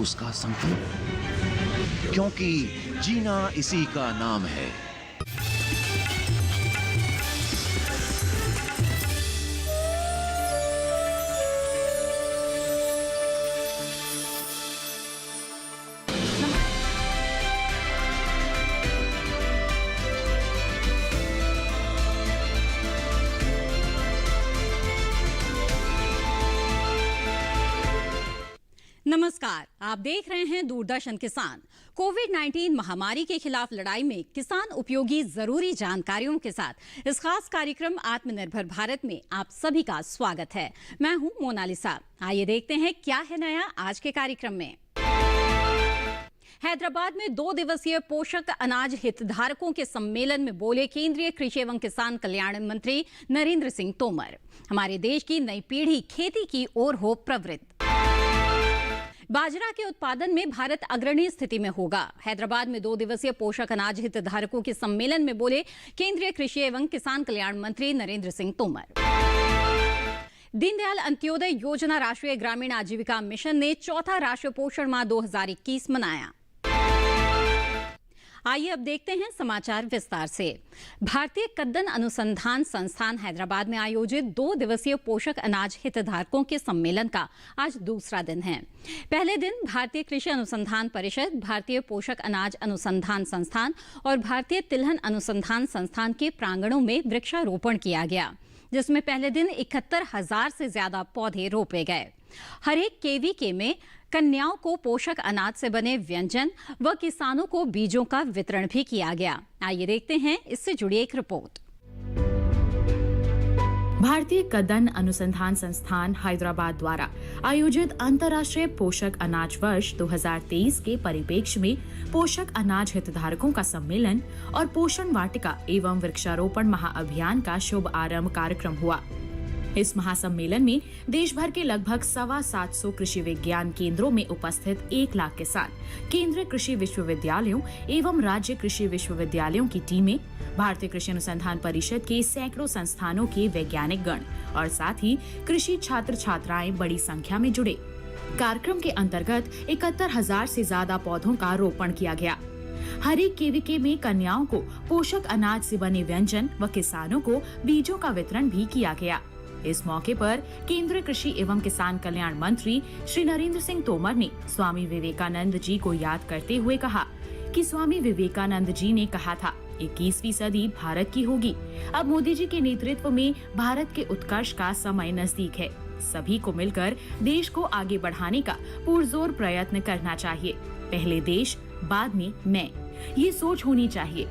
उसका संकल्प, क्योंकि जीना इसी का नाम है। नमस्कार, आप देख रहे हैं दूरदर्शन किसान। कोविड-19 महामारी के खिलाफ लड़ाई में किसान उपयोगी जरूरी जानकारियों के साथ इस खास कार्यक्रम आत्मनिर्भर भारत में आप सभी का स्वागत है। मैं हूं मोनालिसा। आइए देखते हैं क्या है नया आज के कार्यक्रम में। हैदराबाद में 2 दिवसीय पोषक अनाज हितधारकों के सम्मेलन में बोले केंद्रीय कृषि एवं किसान कल्याण मंत्री नरेंद्र सिंह तोमर। हमारे देश की नई पीढ़ी खेती की ओर हो प्रवृत्त। बाजरा के उत्पादन में भारत अग्रणी स्थिति में होगा। हैदराबाद में 2 दिवसीय पोषक अनाज हितधारकों के सम्मेलन में बोले केंद्रीय कृषि एवं किसान कल्याण मंत्री नरेंद्र सिंह तोमर। दीनदयाल अंत्योदय योजना राष्ट्रीय ग्रामीण आजीविका मिशन ने चौथा राष्ट्रीय पोषण माह 2021 मनाया। आइए अब देखते हैं समाचार विस्तार से। भारतीय कद्दन अनुसंधान संस्थान हैदराबाद में आयोजित 2 दिवसीय पोषक अनाज हितधारकों के सम्मेलन का आज दूसरा दिन है। पहले दिन भारतीय कृषि अनुसंधान परिषद, भारतीय पोषक अनाज अनुसंधान संस्थान और भारतीय तिलहन अनुसंधान संस्थान के प्रांगणों में वृक्षारोपण किया गया, जिसमें पहले दिन 71,000 से ज्यादा पौधे रोपे गए। हर एक केवीके में कन्याओं को पोषक अनाज से बने व्यंजन व किसानों को बीजों का वितरण भी किया गया। आइए देखते हैं इससे जुड़ी एक रिपोर्ट। भारतीय कद्दन अनुसंधान संस्थान हैदराबाद द्वारा आयोजित अंतर्राष्ट्रीय पोषक अनाज वर्ष 2023 के परिप्रेक्ष्य में पोषक अनाज हितधारकों का सम्मेलन और पोषण वाटिका एवं वृक्षारोपण महाअभियान का शुभ आरंभ कार्यक्रम हुआ। इस महासम्मेलन में देश भर के लगभग 725 कृषि विज्ञान केंद्रों में उपस्थित 1 लाख किसान, केंद्रीय कृषि विश्वविद्यालयों एवं राज्य कृषि विश्वविद्यालयों की टीमें, भारतीय कृषि अनुसंधान परिषद के सैकड़ों संस्थानों के वैज्ञानिक गण और साथ ही कृषि छात्र छात्राएं बड़ी संख्या में जुड़े। कार्यक्रम के अंतर्गत 71,000 से ज्यादा पौधों का रोपण किया गया। हर एक केवीके में कन्याओं को पोषक अनाज से बने व्यंजन व किसानों को बीजों का वितरण भी किया गया। इस मौके पर केंद्रीय कृषि एवं किसान कल्याण मंत्री श्री नरेंद्र सिंह तोमर ने स्वामी विवेकानंद जी को याद करते हुए कहा कि स्वामी विवेकानंद जी ने कहा था 21वीं सदी भारत की होगी। अब मोदी जी के नेतृत्व में भारत के उत्कर्ष का समय नजदीक है। सभी को मिलकर देश को आगे बढ़ाने का पुरजोर प्रयत्न करना चाहिए। पहले देश, बाद में मैं, ये सोच होनी चाहिए।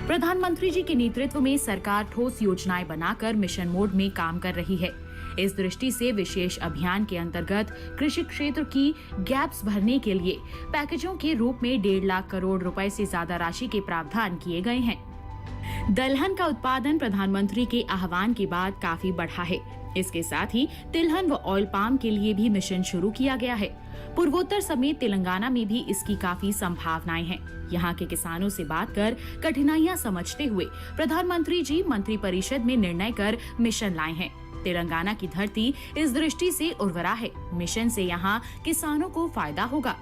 प्रधानमंत्री जी के नेतृत्व में सरकार ठोस योजनाएं बनाकर मिशन मोड में काम कर रही है। इस दृष्टि से विशेष अभियान के अंतर्गत कृषि क्षेत्र की गैप्स भरने के लिए पैकेजों के रूप में 1.5 लाख करोड़ रुपए से ज्यादा राशि के प्रावधान किए गए हैं। दलहन का उत्पादन प्रधानमंत्री के आह्वान के बाद काफी बढ़ा है। इसके साथ ही तिलहन व ऑयल पाम के लिए भी मिशन शुरू किया गया है। पूर्वोत्तर समेत तेलंगाना में भी इसकी काफी संभावनाएं हैं। यहाँ के किसानों से बात कर कठिनाइयाँ समझते हुए प्रधानमंत्री जी मंत्री परिषद में निर्णय कर मिशन लाए हैं। तेलंगाना की धरती इस दृष्टि से उर्वरा है। मिशन से यहाँ किसानों को फायदा होगा।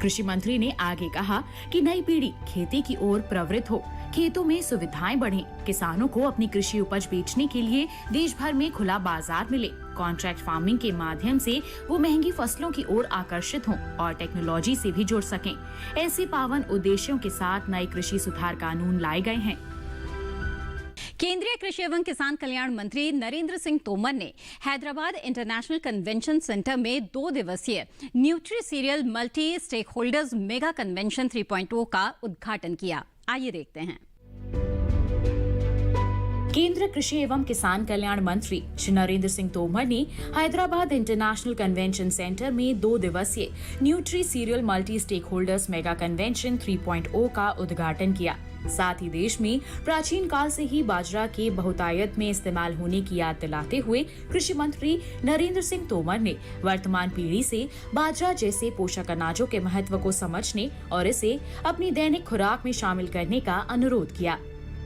कृषि मंत्री ने आगे कहा कि नई पीढ़ी खेती की ओर प्रवृत्त हो, खेतों में सुविधाएं बढ़ें, किसानों को अपनी कृषि उपज बेचने के लिए देश भर में खुला बाजार मिले, कॉन्ट्रैक्ट फार्मिंग के माध्यम से वो महंगी फसलों की ओर आकर्षित हों और टेक्नोलॉजी से भी जुड़ सकें। ऐसे पावन उद्देश्यों के साथ नए कृषि सुधार कानून लाए गए हैं। केंद्रीय कृषि एवं किसान कल्याण मंत्री नरेंद्र सिंह तोमर ने हैदराबाद इंटरनेशनल कन्वेंशन सेंटर में 2 दिवसीय nutri cereal multi stakeholders mega convention 3.0 का उद्घाटन किया। आइए देखते हैं। केंद्रीय कृषि एवं किसान कल्याण मंत्री श्री नरेंद्र सिंह तोमर ने हैदराबाद इंटरनेशनल कन्वेंशन सेंटर में 2 दिवसीय nutri cereal multi stakeholders mega convention 3.0 का उद्घाटन किया। साथ ही देश में प्राचीन काल से ही बाजरा के बहुतायत में इस्तेमाल होने की याद दिलाते हुए कृषि मंत्री नरेंद्र सिंह तोमर ने वर्तमान पीढ़ी से बाजरा जैसे पोषक अनाजों के महत्व को समझने और इसे अपनी दैनिक खुराक में शामिल करने का अनुरोध किया।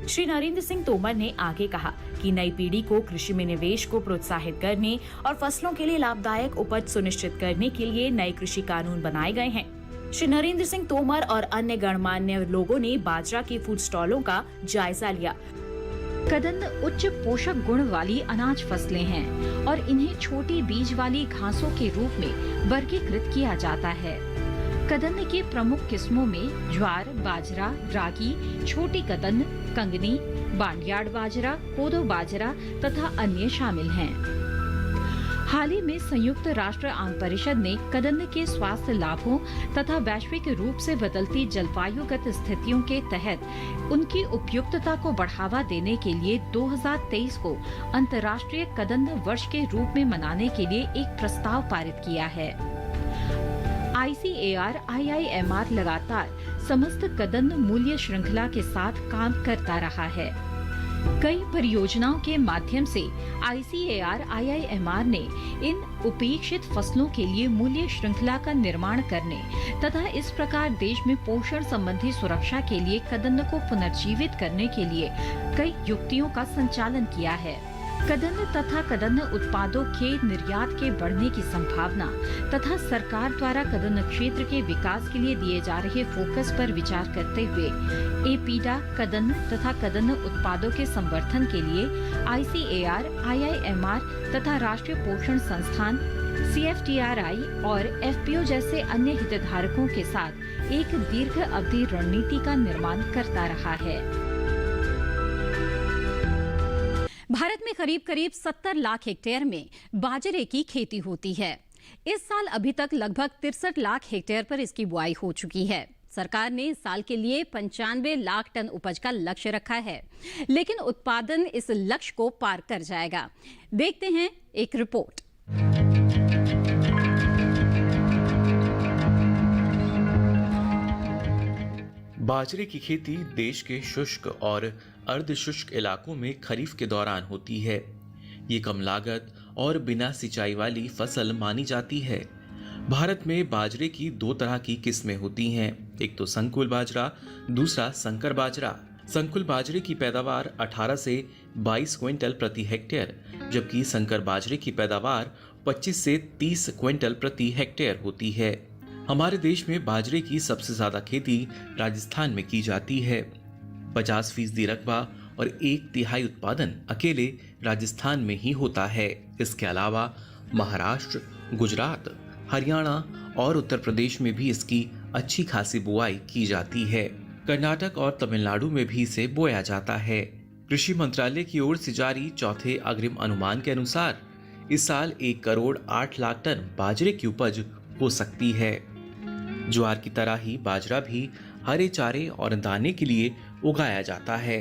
श्री नरेंद्र सिंह तोमर ने आगे कहा कि नई पीढ़ी को कृषि में निवेश को प्रोत्साहित करने और फसलों के लिए लाभदायक उपज सुनिश्चित करने के लिए नए कृषि कानून बनाए गए हैं। श्री नरेंद्र सिंह तोमर और अन्य गणमान्य लोगों ने बाजरा के फूड स्टॉलों का जायजा लिया। कदन्न उच्च पोषक गुण वाली अनाज फसलें हैं और इन्हें छोटी बीज वाली घासों के रूप में वर्गीकृत किया जाता है। कदन्न के प्रमुख किस्मों में ज्वार, बाजरा, रागी, छोटी कदन्न, कंगनी, बांडियाड़ बाजरा, कोदो बाजरा तथा अन्य शामिल हैं। हाल ही में संयुक्त राष्ट्र आम परिषद ने कदन्न के स्वास्थ्य लाभों तथा वैश्विक रूप से बदलती जलवायुगत स्थितियों के तहत उनकी उपयुक्तता को बढ़ावा देने के लिए 2023 को अंतर्राष्ट्रीय कदन्न वर्ष के रूप में मनाने के लिए एक प्रस्ताव पारित किया है। ICAR-IIMR लगातार समस्त कदन्न मूल्य श्रृंखला के साथ काम करता रहा है। कई परियोजनाओं के माध्यम से ICAR-IIMR ने इन उपेक्षित फसलों के लिए मूल्य श्रृंखला का निर्माण करने तथा इस प्रकार देश में पोषण संबंधी सुरक्षा के लिए कदन्न को पुनर्जीवित करने के लिए कई युक्तियों का संचालन किया है। कदन्न तथा कदन्न उत्पादों के निर्यात के बढ़ने की संभावना तथा सरकार द्वारा कदन्न क्षेत्र के विकास के लिए दिए जा रहे फोकस पर विचार करते हुए एपीडा कदन्न तथा कदन्न उत्पादों के संवर्धन के लिए ICAR-IIMR तथा राष्ट्रीय पोषण संस्थान CFTRI और FPO जैसे अन्य हितधारकों के साथ एक दीर्घ अवधि रणनीति का निर्माण करता रहा है। भारत में करीब 70 लाख हेक्टेयर में बाजरे की खेती होती है। इस साल अभी तक लगभग 63 लाख हेक्टेयर पर इसकी बुआई हो चुकी है। सरकार ने इस साल के लिए 95 लाख टन उपज का लक्ष्य रखा है, लेकिन उत्पादन इस लक्ष्य को पार कर जाएगा। देखते हैं एक रिपोर्ट। बाजरे की खेती देश के शुष्क और अर्ध शुष्क इलाकों में खरीफ के दौरान होती है। ये कम लागत और बिना सिंचाई वाली फसल मानी जाती है। भारत में बाजरे की दो तरह की किस्में होती हैं, एक तो संकुल बाजरा, दूसरा संकर बाजरा। संकुल बाजरे की पैदावार 18 से 22 क्विंटल प्रति हेक्टेयर, जबकि संकर बाजरे की पैदावार 25 से 30 क्विंटल प्रति हेक्टेयर होती है। हमारे देश में बाजरे की सबसे ज्यादा खेती राजस्थान में की जाती है। 50% रकबा और 1/3 उत्पादन अकेले राजस्थान में ही होता है। इसके अलावा महाराष्ट्र, गुजरात, हरियाणा और उत्तर प्रदेश में भी इसकी अच्छी खासी बुआई की जाती है। कर्नाटक और तमिलनाडु में भी इसे बोया जाता है। कृषि मंत्रालय की ओर से जारी चौथे अग्रिम अनुमान के अनुसार इस साल 1 करोड़ 8 लाख टन बाजरे की उपज हो सकती है। ज्वार की तरह ही बाजरा भी हरे चारे और दाने के लिए उगाया जाता है।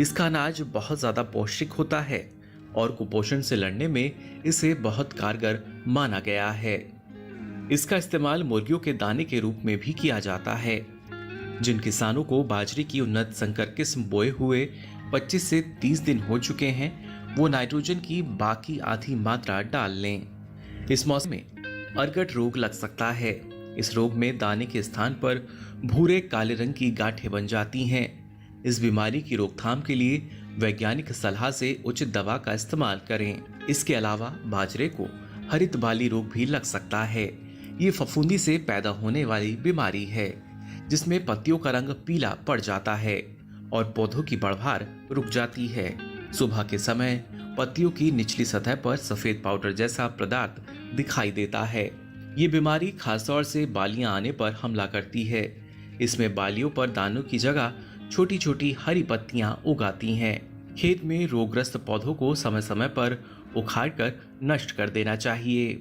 इसका अनाज बहुत ज्यादा पौष्टिक होता है और कुपोषण से लड़ने में इसे बहुत कारगर माना गया है। इसका इस्तेमाल मुर्गियों के दाने के रूप में भी किया जाता है। जिन किसानों को बाजरे की उन्नत संकर किस्म बोए हुए 25 से 30 दिन हो चुके हैं, वो नाइट्रोजन की बाकी आधी मात्रा डाल लें। इस मौसम में अर्गट रोग लग सकता है। इस रोग में दाने के स्थान पर भूरे काले रंग की गांठें बन जाती हैं। इस बीमारी की रोकथाम के लिए वैज्ञानिक सलाह से उचित दवा का इस्तेमाल करें। इसके अलावा बाजरे को हरित बाली रोग भी लग सकता है। ये फफूंदी से पैदा होने वाली बीमारी है, जिसमें पत्तियों का रंग पीला पड़ जाता है और पौधों की बढ़वार रुक जाती है। सुबह के समय पत्तियों की निचली सतह पर सफेद पाउडर जैसा पदार्थ दिखाई देता है। ये बीमारी खासतौर से बालियां आने पर हमला करती है। इसमें बालियों पर दानों की जगह छोटी छोटी हरी पत्तियां उगाती हैं। खेत में रोगग्रस्त पौधों को समय समय पर उखाड़कर नष्ट कर देना चाहिए।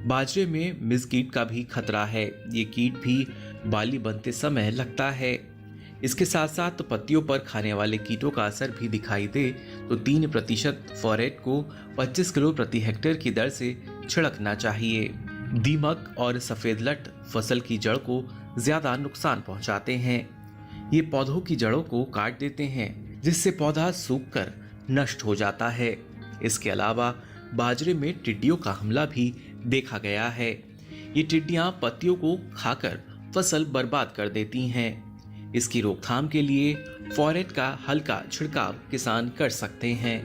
बाजरे में मिज कीट का भी खतरा है। ये कीट भी बाली बनते समय लगता है। इसके साथ साथ पत्तियों पर खाने वाले कीटों का असर भी दिखाई दे तो 3% फोरेट को 25 किलो प्रति हेक्टेयर की दर से छिड़कना चाहिए। दीमक और सफेद लट फसल की जड़ को ज्यादा नुकसान पहुंचाते हैं। ये पौधों की जड़ों को काट देते हैं, जिससे पौधा सूखकर नष्ट हो जाता है। इसके अलावा बाजरे में टिड्डियों का हमला भी देखा गया है। ये टिड्डियां पत्तियों को खाकर फसल बर्बाद कर देती हैं। इसकी रोकथाम के लिए फोरेट का हल्का छिड़काव किसान कर सकते हैं।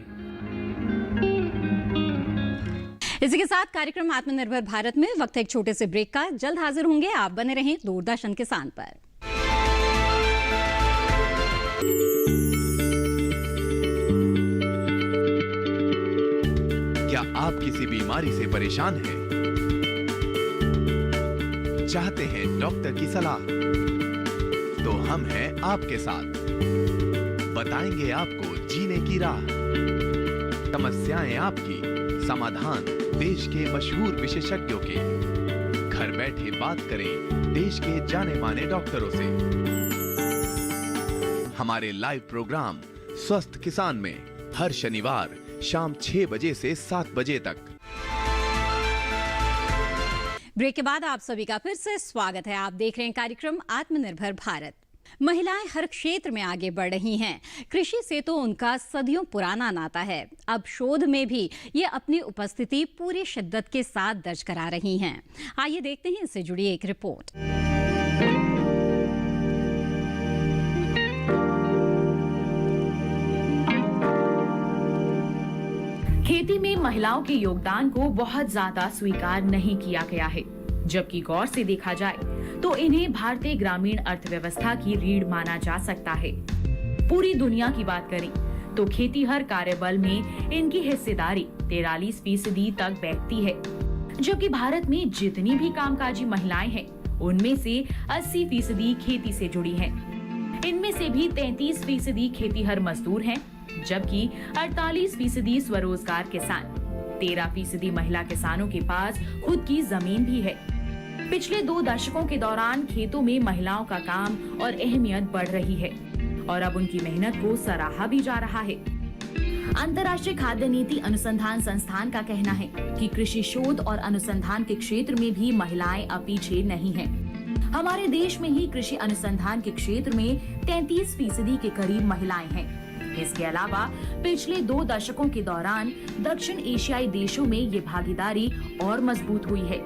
इसी के साथ कार्यक्रम आत्मनिर्भर भारत में वक्त है एक छोटे से ब्रेक का। जल्द हाजिर होंगे, आप बने रहें दूरदर्शन किसान पर। क्या आप किसी बीमारी से परेशान हैं? चाहते हैं डॉक्टर की सलाह? तो हम हैं आपके साथ। बताएंगे आपको जीने की राह। समस्याएं आपकी, समाधान देश के मशहूर विशेषज्ञों के। घर बैठे बात करें देश के जाने माने डॉक्टरों से। हमारे लाइव प्रोग्राम स्वस्थ किसान में हर शनिवार शाम 6 बजे से 7 बजे तक। ब्रेक के बाद आप सभी का फिर से स्वागत है। आप देख रहे हैं कार्यक्रम आत्मनिर्भर भारत। महिलाएं हर क्षेत्र में आगे बढ़ रही हैं। कृषि से तो उनका सदियों पुराना नाता है। अब शोध में भी ये अपनी उपस्थिति पूरी शिद्दत के साथ दर्ज करा रही हैं। आइए देखते हैं इससे जुड़ी एक रिपोर्ट। खेती में महिलाओं के योगदान को बहुत ज्यादा स्वीकार नहीं किया गया है, जबकि गौर से देखा जाए तो इन्हें भारतीय ग्रामीण अर्थव्यवस्था की रीढ़ माना जा सकता है। पूरी दुनिया की बात करें तो खेती हर कार्यबल में इनकी हिस्सेदारी 43% तक बैठती है, जबकि भारत में जितनी भी कामकाजी महिलाएं हैं उनमें से 80% खेती से जुड़ी हैं। इनमें से भी 33% खेतीहर मजदूर हैं, जबकि 48% स्वरोजगार किसान। 13% महिला किसानों के पास खुद की जमीन भी है। पिछले 2 दशकों के दौरान खेतों में महिलाओं का काम और अहमियत बढ़ रही है और अब उनकी मेहनत को सराहा भी जा रहा है। अंतर्राष्ट्रीय खाद्य नीति अनुसंधान संस्थान का कहना है कि कृषि शोध और अनुसंधान के क्षेत्र में भी महिलाएं अब पीछे नहीं हैं। हमारे देश में ही कृषि अनुसंधान के क्षेत्र में 33% के करीब महिलाएं हैं। इसके अलावा पिछले 2 दशकों के दौरान दक्षिण एशियाई देशों में ये भागीदारी और मजबूत हुई है।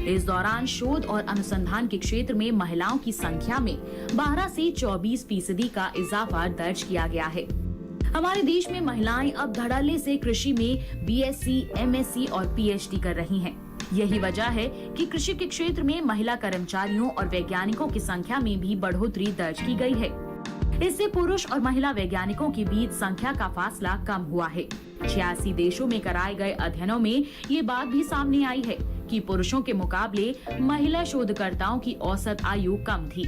इस दौरान शोध और अनुसंधान के क्षेत्र में महिलाओं की संख्या में 12 से 24% का इजाफा दर्ज किया गया है। हमारे देश में महिलाएं अब धड़ल्ले से कृषि में BSc, MSc और PhD कर रही हैं। यही वजह है कि कृषि के क्षेत्र में महिला कर्मचारियों और वैज्ञानिकों की संख्या में भी बढ़ोतरी दर्ज की गई है। इससे पुरुष और महिला वैज्ञानिकों के बीच संख्या का फासला कम हुआ है। 86 देशों में कराए गए अध्ययनों में ये बात भी सामने आई है कि पुरुषों के मुकाबले महिला शोधकर्ताओं की औसत आयु कम थी।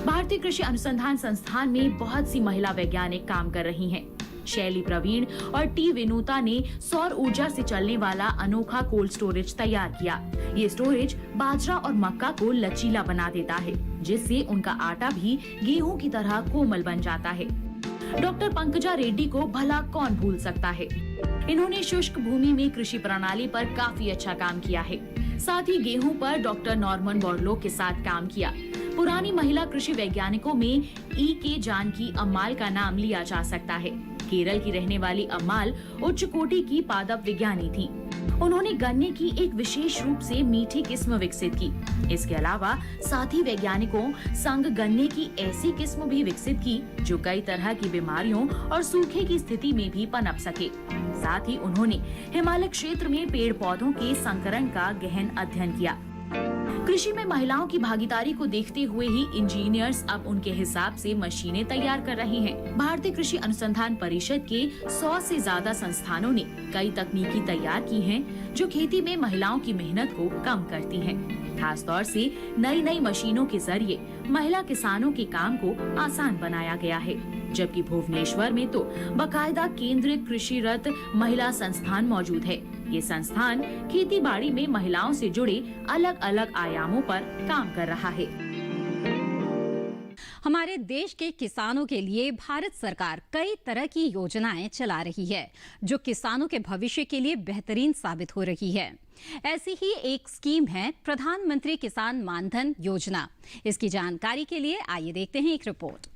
भारतीय कृषि अनुसंधान संस्थान में बहुत सी महिला वैज्ञानिक काम कर रही हैं। शैली प्रवीण और टी विनुता ने सौर ऊर्जा से चलने वाला अनोखा कोल्ड स्टोरेज तैयार किया। ये स्टोरेज बाजरा और मक्का को लचीला बना देता है, जिससे उनका आटा भी गेहूं की तरह कोमल बन जाता है। डॉक्टर पंकजा रेड्डी को भला कौन भूल सकता है। इन्होंने शुष्क भूमि में कृषि प्रणाली पर काफी अच्छा काम किया है। साथ ही गेहूं पर डॉक्टर नॉर्मन बोरलॉग के साथ काम किया। पुरानी महिला कृषि वैज्ञानिकों में E.K. जानकी अम्माल का नाम लिया जा सकता है। केरल की रहने वाली अम्माल उच्च कोटि की पादप विज्ञानी थी। उन्होंने गन्ने की एक विशेष रूप से मीठी किस्म विकसित की। इसके अलावा साथी वैज्ञानिकों संग गन्ने की ऐसी किस्म भी विकसित की जो कई तरह की बीमारियों और सूखे की स्थिति में भी पनप सके। साथ ही उन्होंने हिमालय क्षेत्र में पेड़ पौधों के संकरण का गहन अध्ययन किया। कृषि में महिलाओं की भागीदारी को देखते हुए ही इंजीनियर्स अब उनके हिसाब से मशीनें तैयार कर रहे हैं। भारतीय कृषि अनुसंधान परिषद के 100 से ज्यादा संस्थानों ने कई तकनीकी तैयार की हैं, जो खेती में महिलाओं की मेहनत को कम करती हैं। खास तौर से नई नई मशीनों के जरिए महिला किसानों के काम को आसान बनाया गया है। जबकि भुवनेश्वर में तो बाकायदा केंद्रीय कृषि रत महिला संस्थान मौजूद है। ये संस्थान खेती बाड़ी में महिलाओं से जुड़े अलग अलग आयामों पर काम कर रहा है। हमारे देश के किसानों के लिए भारत सरकार कई तरह की योजनाएं चला रही है, जो किसानों के भविष्य के लिए बेहतरीन साबित हो रही है। ऐसी ही एक स्कीम है प्रधानमंत्री किसान मानधन योजना। इसकी जानकारी के लिए आइए देखते हैं एक रिपोर्ट।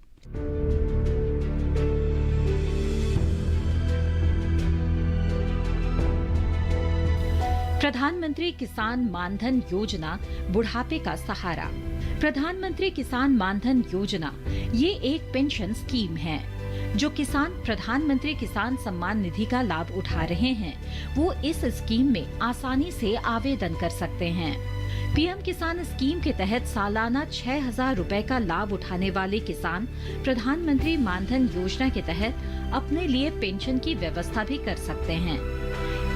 प्रधानमंत्री किसान मानधन योजना बुढ़ापे का सहारा। प्रधानमंत्री किसान मानधन योजना ये एक पेंशन स्कीम है। जो किसान प्रधानमंत्री किसान सम्मान निधि का लाभ उठा रहे हैं, वो इस स्कीम में आसानी से आवेदन कर सकते हैं। पीएम किसान स्कीम के तहत सालाना 6,000 रुपए का लाभ उठाने वाले किसान प्रधानमंत्री मानधन योजना के तहत अपने लिए पेंशन की व्यवस्था भी कर सकते हैं।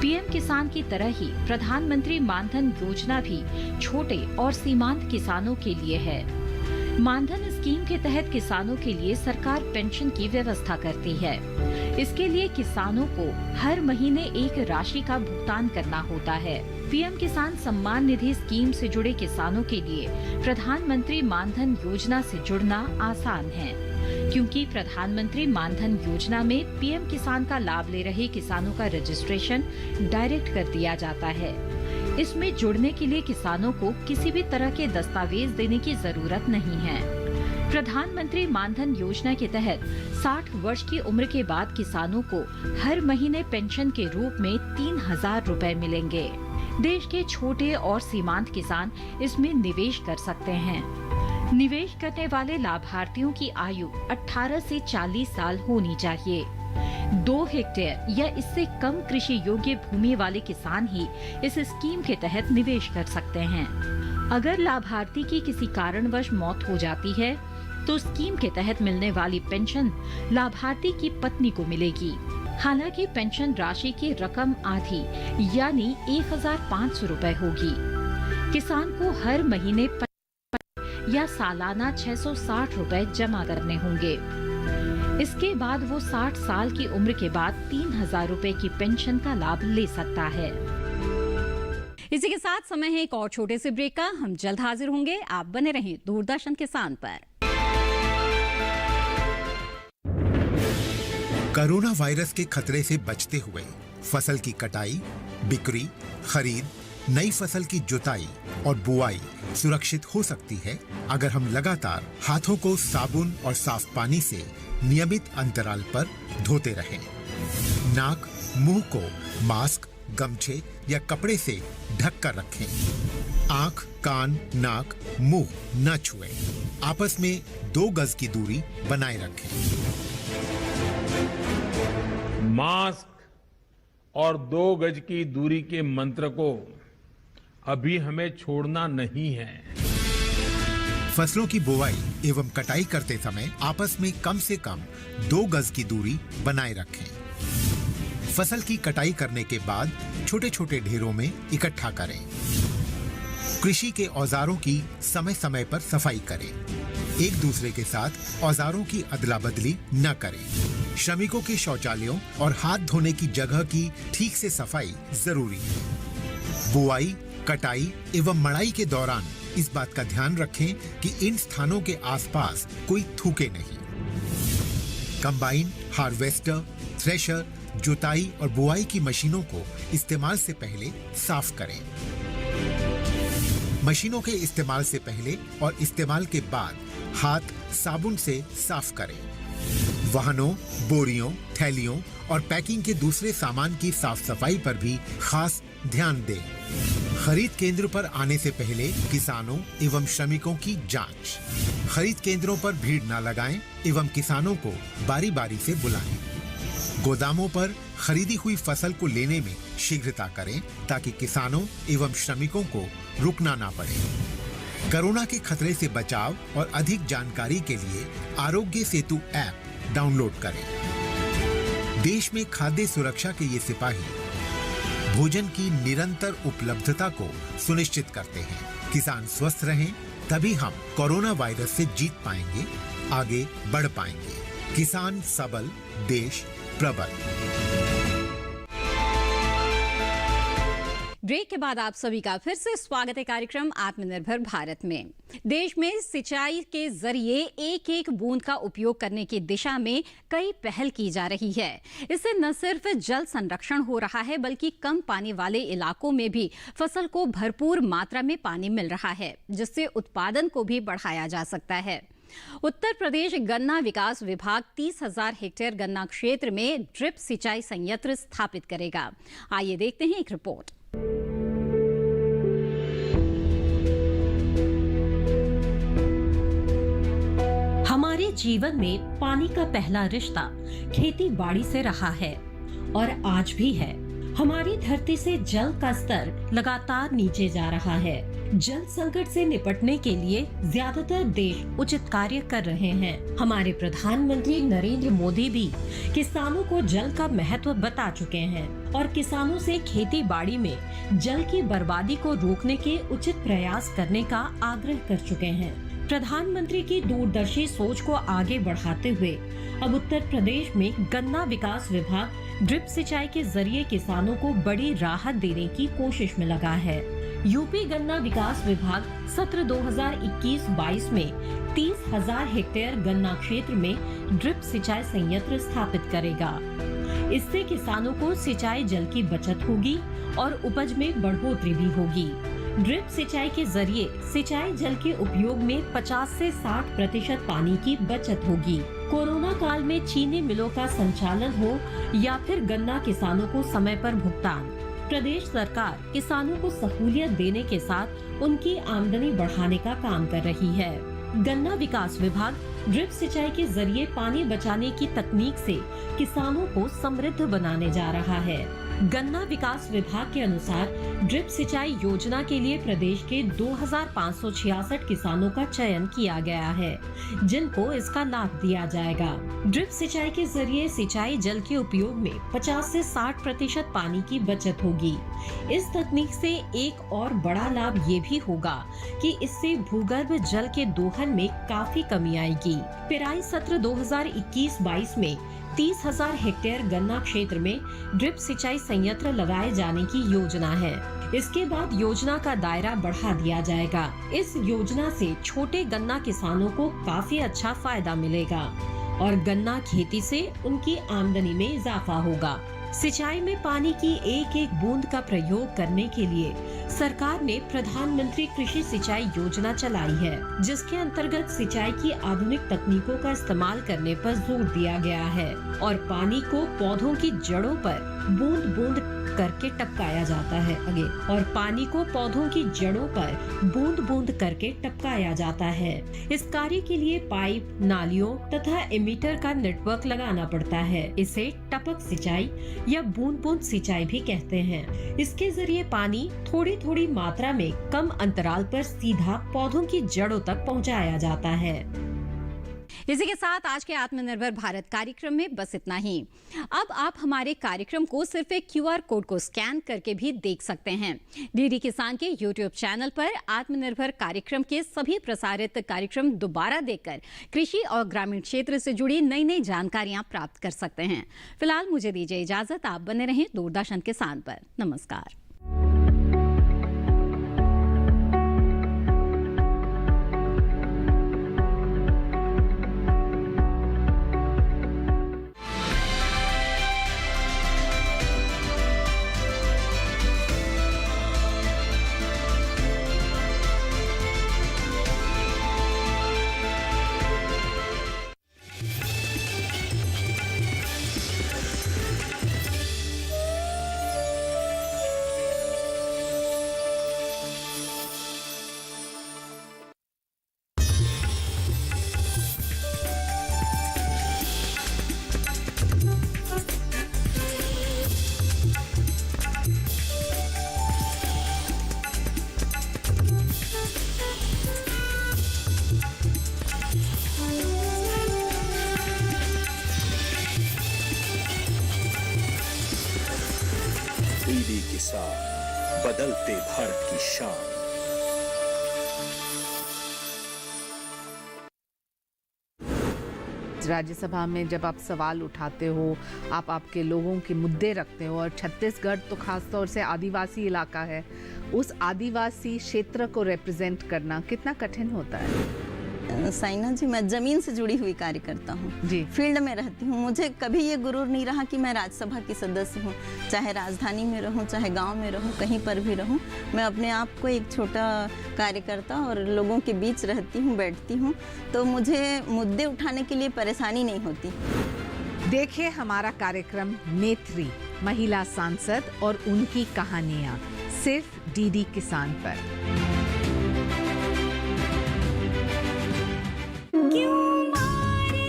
पीएम किसान की तरह ही प्रधानमंत्री मानधन योजना भी छोटे और सीमांत किसानों के लिए है। मानधन स्कीम के तहत किसानों के लिए सरकार पेंशन की व्यवस्था करती है। इसके लिए किसानों को हर महीने एक राशि का भुगतान करना होता है। पीएम किसान सम्मान निधि स्कीम से जुड़े किसानों के लिए प्रधानमंत्री मानधन योजना से जुड़ना आसान है, क्योंकि प्रधानमंत्री मानधन योजना में पीएम किसान का लाभ ले रहे किसानों का रजिस्ट्रेशन डायरेक्ट कर दिया जाता है। इसमें जुड़ने के लिए किसानों को किसी भी तरह के दस्तावेज देने की जरूरत नहीं है। प्रधानमंत्री मानधन योजना के तहत 60 वर्ष की उम्र के बाद किसानों को हर महीने पेंशन के रूप में 3,000 रुपए मिलेंगे। देश के छोटे और सीमांत किसान इसमें निवेश कर सकते हैं। निवेश करने वाले लाभार्थियों की आयु 18 से 40 साल होनी चाहिए। 2 हेक्टेयर या इससे कम कृषि योग्य भूमि वाले किसान ही इस स्कीम के तहत निवेश कर सकते हैं। अगर लाभार्थी की किसी कारणवश मौत हो जाती है, तो स्कीम के तहत मिलने वाली पेंशन लाभार्थी की पत्नी को मिलेगी। हालांकि पेंशन राशि की रकम आधी यानी 1,500 रुपए होगी। किसान को हर महीने या सालाना 660 रुपए जमा करने होंगे। इसके बाद वो 60 साल की उम्र के बाद 3,000 रुपए की पेंशन का लाभ ले सकता है। इसी के साथ समय है एक और छोटे से ब्रेक का। हम जल्द हाजिर होंगे। आप बने रहें दूरदर्शन किसान पर। कोरोना वायरस के खतरे से बचते हुए फसल की कटाई, बिक्री, खरीद, नई फसल की जुताई और बुआई सुरक्षित हो सकती है अगर हम लगातार हाथों को साबुन और साफ पानी से नियमित अंतराल पर धोते रहें। नाक, मुंह को मास्क, गमछे या कपड़े से ढक कर रखें। आंख, कान, नाक, मुंह न छुएं। आपस में 2 गज की दूरी बनाए रखें। मास्क और 2 गज की दूरी के मंत्र को अभी हमें छोड़ना नहीं है। फसलों की बुवाई एवं कटाई करते समय आपस में कम से कम 2 गज की दूरी बनाए रखें। फसल की कटाई करने के बाद छोटे छोटे ढेरों में इकट्ठा करें। कृषि के औजारों की समय समय पर सफाई करें। एक दूसरे के साथ औजारों की अदला बदली न करें। श्रमिकों के शौचालयों और हाथ धोने की जगह की ठीक से सफाई जरूरी है। बुआई, कटाई एवं मड़ाई के दौरान इस बात का ध्यान रखें कि इन स्थानों के आसपास कोई थूके नहीं। कंबाइन, हार्वेस्टर, थ्रेशर, जुताई और बुआई की मशीनों को इस्तेमाल से पहले साफ करें। मशीनों के इस्तेमाल से पहले और इस्तेमाल के बाद हाथ साबुन से साफ करें। वाहनों, बोरियों, थैलियों और पैकिंग के दूसरे सामान की साफ सफाई पर भी खास ध्यान दें। खरीद केंद्र पर आने से पहले किसानों एवं श्रमिकों की जांच। खरीद केंद्रों पर भीड़ न लगाएं एवं किसानों को बारी बारी से बुलाएं। गोदामों पर खरीदी हुई फसल को लेने में शीघ्रता करें ताकि किसानों एवं श्रमिकों को रुकना ना पड़े। कोरोना के खतरे से बचाव और अधिक जानकारी के लिए आरोग्य सेतु ऐप डाउनलोड करें। देश में खाद्य सुरक्षा के ये सिपाही भोजन की निरंतर उपलब्धता को सुनिश्चित करते हैं। किसान स्वस्थ रहें, तभी हम कोरोना वायरस से जीत पाएंगे, आगे बढ़ पाएंगे। किसान सबल, देश प्रबल। ब्रेक के बाद आप सभी का फिर से स्वागत है कार्यक्रम आत्मनिर्भर भारत में। देश में सिंचाई के जरिए एक एक बूंद का उपयोग करने की दिशा में कई पहल की जा रही है। इससे न सिर्फ जल संरक्षण हो रहा है, बल्कि कम पानी वाले इलाकों में भी फसल को भरपूर मात्रा में पानी मिल रहा है, जिससे उत्पादन को भी बढ़ाया जा सकता है। उत्तर प्रदेश गन्ना विकास विभाग 30,000 हेक्टेयर गन्ना क्षेत्र में ड्रिप सिंचाई संयंत्र स्थापित करेगा। आइए देखते हैं एक रिपोर्ट। जीवन में पानी का पहला रिश्ता खेती बाड़ी से रहा है और आज भी है। हमारी धरती से जल का स्तर लगातार नीचे जा रहा है। जल संकट से निपटने के लिए ज्यादातर देश उचित कार्य कर रहे हैं। हमारे प्रधानमंत्री नरेंद्र मोदी भी किसानों को जल का महत्व बता चुके हैं और किसानों से खेती बाड़ी में जल की बर्बादी को रोकने के उचित प्रयास करने का आग्रह कर चुके हैं। प्रधानमंत्री की दूरदर्शी सोच को आगे बढ़ाते हुए अब उत्तर प्रदेश में गन्ना विकास विभाग ड्रिप सिंचाई के जरिए किसानों को बड़ी राहत देने की कोशिश में लगा है। यूपी गन्ना विकास विभाग सत्र 2021-22 में 30,000 हेक्टेयर गन्ना क्षेत्र में ड्रिप सिंचाई संयंत्र स्थापित करेगा। इससे किसानों को सिंचाई जल की बचत होगी और उपज में बढ़ोतरी भी होगी। ड्रिप सिंचाई के जरिए सिंचाई जल के उपयोग में 50 से 60% पानी की बचत होगी। कोरोना काल में चीनी मिलों का संचालन हो या फिर गन्ना किसानों को समय पर भुगतान, प्रदेश सरकार किसानों को सहूलियत देने के साथ उनकी आमदनी बढ़ाने का काम कर रही है। गन्ना विकास विभाग ड्रिप सिंचाई के जरिए पानी बचाने की तकनीक से किसानों को समृद्ध बनाने जा रहा है। गन्ना विकास विभाग के अनुसार ड्रिप सिंचाई योजना के लिए प्रदेश के 2,566 किसानों का चयन किया गया है, जिनको इसका लाभ दिया जाएगा। ड्रिप सिंचाई के जरिए सिंचाई जल के उपयोग में 50 से 60% पानी की बचत होगी। इस तकनीक से एक और बड़ा लाभ ये भी होगा कि इससे भूगर्भ जल के दोहन में काफी कमी आएगी। पेराई सत्र 2021-22 में 30,000 हेक्टेयर गन्ना क्षेत्र में ड्रिप सिंचाई संयंत्र लगाए जाने की योजना है। इसके बाद योजना का दायरा बढ़ा दिया जाएगा। इस योजना से छोटे गन्ना किसानों को काफी अच्छा फायदा मिलेगा और गन्ना खेती से उनकी आमदनी में इजाफा होगा। सिंचाई में पानी की एक एक बूंद का प्रयोग करने के लिए सरकार ने प्रधानमंत्री कृषि सिंचाई योजना चलाई है, जिसके अंतर्गत सिंचाई की आधुनिक तकनीकों का इस्तेमाल करने पर जोर दिया गया है और पानी को पौधों की जड़ों पर बूंद बूंद करके टपकाया जाता है टपकाया जाता है। इस कार्य के लिए पाइप, नालियों तथा एमीटर का नेटवर्क लगाना पड़ता है। इसे टपक सिंचाई या बूंद बूंद सिंचाई भी कहते हैं। इसके जरिए पानी थोड़ी थोड़ी मात्रा में कम अंतराल पर सीधा पौधों की जड़ों तक पहुंचाया जाता है। इसी के साथ आज के आत्मनिर्भर भारत कार्यक्रम में बस इतना ही। अब आप हमारे कार्यक्रम को सिर्फ एक QR कोड को स्कैन करके भी देख सकते हैं। डीडी किसान के YouTube चैनल पर आत्मनिर्भर कार्यक्रम के सभी प्रसारित कार्यक्रम दोबारा देखकर कृषि और ग्रामीण क्षेत्र से जुड़ी नई नई जानकारियां प्राप्त कर सकते हैं। फिलहाल मुझे दीजिए इजाजत। आप बने रहें दूरदर्शन किसान पर। नमस्कार। डीडी किसान, बदलते भारत की शान। राज्यसभा में जब आप सवाल उठाते हो, आप आपके लोगों के मुद्दे रखते हो, और छत्तीसगढ़ तो खास तौर से आदिवासी इलाका है, उस आदिवासी क्षेत्र को रिप्रेजेंट करना कितना कठिन होता है? साइना जी, मैं जमीन से जुड़ी हुई कार्य करता हूँ जी, फील्ड में रहती हूँ। मुझे कभी ये गुरूर नहीं रहा कि मैं राज्यसभा की सदस्य हूँ। चाहे राजधानी में रहूँ, चाहे गांव में रहूँ, कहीं पर भी रहूँ, मैं अपने आप को एक छोटा कार्यकर्ता और लोगों के बीच रहती हूँ, बैठती हूँ, तो मुझे मुद्दे उठाने के लिए परेशानी नहीं होती। देखिए हमारा कार्यक्रम नेत्री, महिला सांसद और उनकी कहानियाँ, सिर्फ डीडी किसान पर। क्यों मारे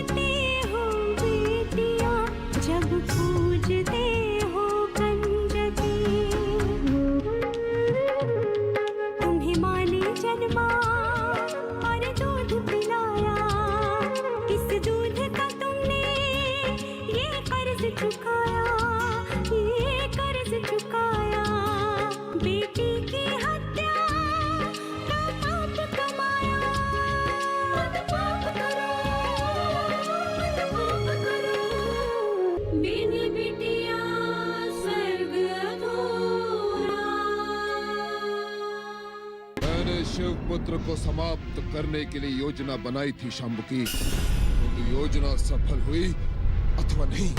राजतंत्र को समाप्त करने के लिए योजना बनाई थी शाम्बुकी। तो योजना सफल हुई अथवा नहीं।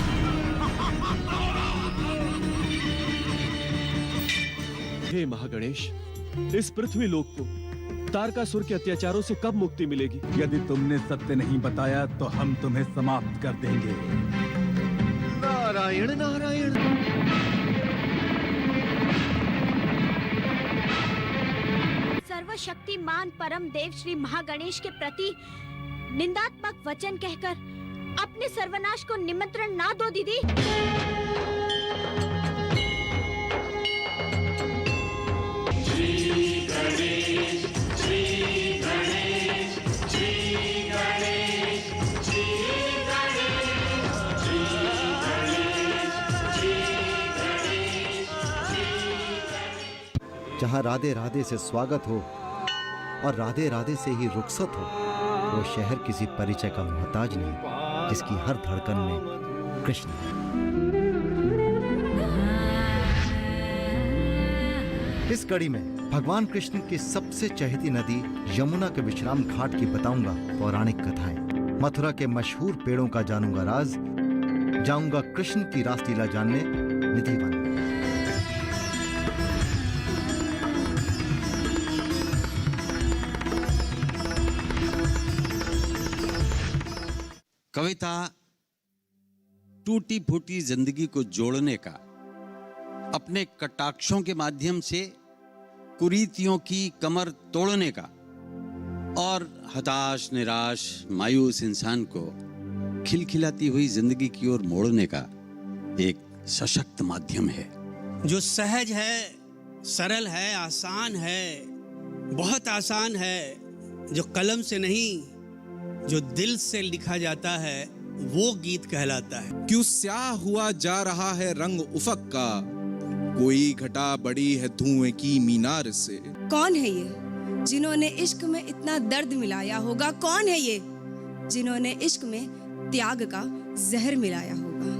हे महागणेश, इस पृथ्वी लोक को तारकासुर के अत्याचारों से कब मुक्ति मिलेगी? यदि तुमने सत्य नहीं बताया तो हम तुम्हें समाप्त कर देंगे। नारायण नारायण। सर्वशक्तिमान परम देव श्री महागणेश के प्रति निंदात्मक वचन कहकर अपने सर्वनाश को निमंत्रण ना दो दीदी। जहाँ राधे राधे से स्वागत हो और राधे राधे से ही रुखसत हो, वो शहर किसी परिचय का मोहताज नहीं, जिसकी हर धड़कन में कृष्ण है। इस कड़ी में भगवान कृष्ण की सबसे चहेती नदी यमुना के विश्राम घाट की बताऊंगा पौराणिक कथाएं। मथुरा के मशहूर पेड़ों का जानूंगा राज, जाऊंगा कृष्ण की रासलीला जानने निधि वन। कविता टूटी फूटी जिंदगी को जोड़ने का, अपने कटाक्षों के माध्यम से कुरीतियों की कमर तोड़ने का और हताश निराश मायूस इंसान को खिलखिलाती हुई जिंदगी की ओर मोड़ने का एक सशक्त माध्यम है, जो सहज है, सरल है, आसान है, बहुत आसान है, जो कलम से नहीं जो दिल से लिखा जाता है वो गीत कहलाता है। क्यों स्याह हुआ जा रहा है रंग उफक का, कोई घटा बड़ी है धुएं की मीनार से। कौन है ये जिन्होंने इश्क में इतना दर्द मिलाया होगा? कौन है ये जिन्होंने इश्क में त्याग का जहर मिलाया होगा?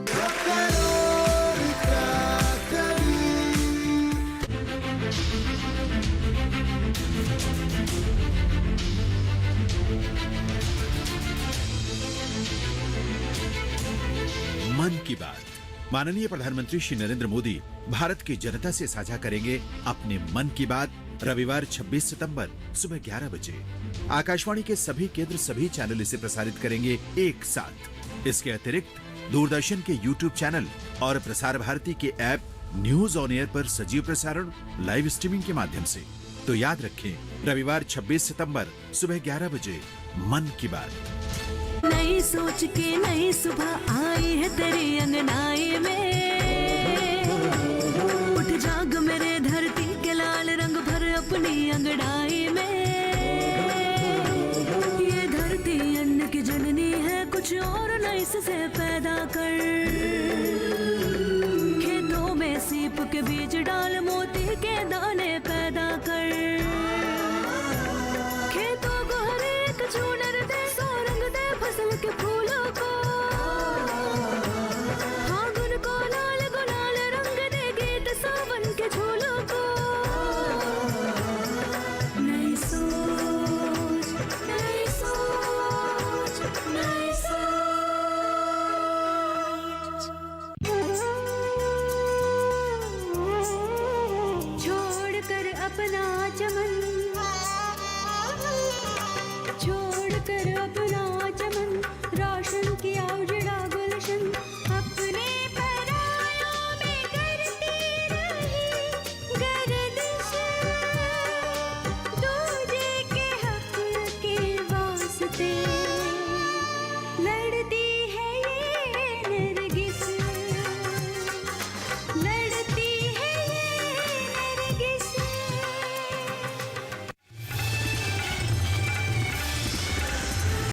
मन की बात। माननीय प्रधानमंत्री श्री नरेंद्र मोदी भारत की जनता से साझा करेंगे अपने मन की बात रविवार 26 सितंबर सुबह 11 बजे। आकाशवाणी के सभी केंद्र सभी चैनल इसे प्रसारित करेंगे एक साथ। इसके अतिरिक्त दूरदर्शन के YouTube चैनल और प्रसार भारती के ऐप न्यूज ऑन एयर पर सजीव प्रसारण लाइव स्ट्रीमिंग के माध्यम से। तो याद रखें, रविवार 26 सितंबर सुबह 11 बजे मन की बात। नई सोच के नई सुबह आई है तेरी अंगनाई में, उठ जाग मेरे धरती के लाल रंग भर अपनी अंगड़ाई में। ये धरती अन्न की जननी है, कुछ और नई से पैदा कर, खेतों में सीप के बीज